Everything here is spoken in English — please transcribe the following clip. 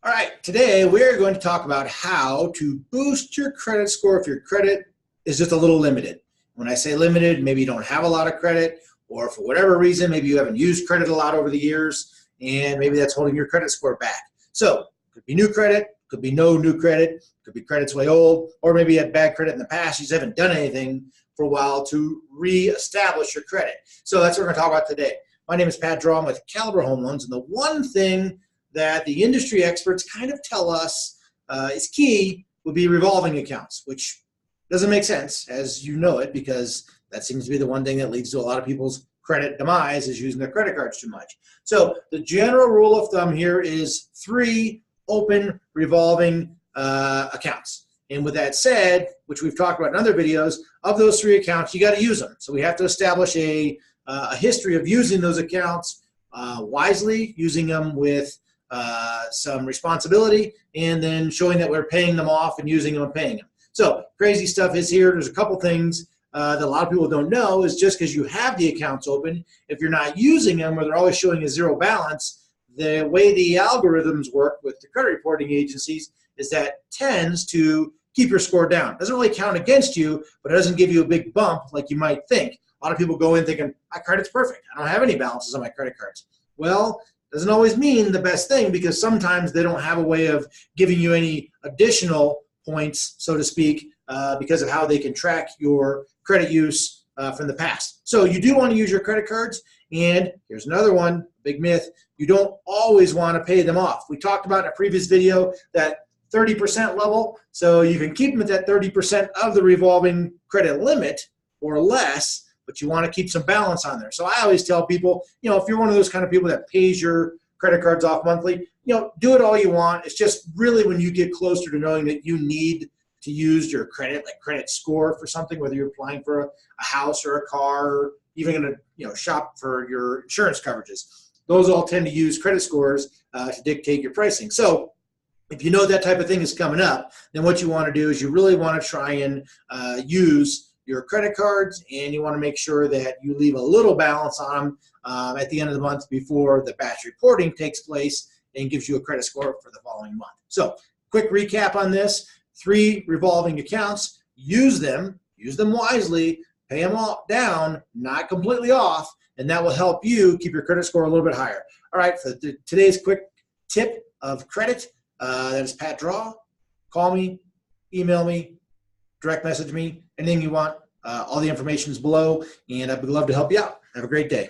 All right, today we're going to talk about how to boost your credit score if your credit is just a little limited. When I say limited, maybe you don't have a lot of credit, or for whatever reason, maybe you haven't used credit a lot over the years, and maybe that's holding your credit score back. So, it could be new credit, could be no new credit, could be credit's way old, or maybe you had bad credit in the past, you just haven't done anything for a while to reestablish your credit. So that's what we're going to talk about today. My name is Pat Draw. I'm with Caliber Home Loans, and the one thing that the industry experts kind of tell us is key would be revolving accounts, which doesn't make sense as you know it, because that seems to be the one thing that leads to a lot of people's credit demise is using their credit cards too much. So the general rule of thumb here is 3 open revolving accounts. And with that said, which we've talked about in other videos, of those 3 accounts, you got to use them. So we have to establish a history of using those accounts wisely, using them with some responsibility, and then showing that we're paying them off and using them and paying them. So crazy stuff is here. There's a couple things that a lot of people don't know is just because you have the accounts open, if you're not using them or they're always showing a zero balance, the way the algorithms work with the credit reporting agencies is that tends to keep your score down. It doesn't really count against you, but it doesn't give you a big bump like you might think. A lot of people go in thinking, my credit's perfect. I don't have any balances on my credit cards. Well, doesn't always mean the best thing, because sometimes they don't have a way of giving you any additional points, so to speak, because of how they can track your credit use from the past. So you do want to use your credit cards, and here's another one, big myth, you don't always want to pay them off. We talked about in a previous video that 30% level, so you can keep them at that 30% of the revolving credit limit or less, but you want to keep some balance on there. So I always tell people, if you're one of those kind of people that pays your credit cards off monthly, do it all you want. It's just really when you get closer to knowing that you need to use your credit, like credit score for something, whether you're applying for a house or a car, or even going to shop for your insurance coverages. Those all tend to use credit scores to dictate your pricing. So if you know that type of thing is coming up, then what you want to do is you really want to try and use your credit cards, and you want to make sure that you leave a little balance on them at the end of the month before the batch reporting takes place and gives you a credit score for the following month. So quick recap on this: 3 revolving accounts, use them wisely, pay them all down, not completely off, and that will help you keep your credit score a little bit higher. All right, for today's quick tip of credit, that is Pat Draw. Call me, email me, direct message me, anything you want. All the information is below, and I'd love to help you out. Have a great day.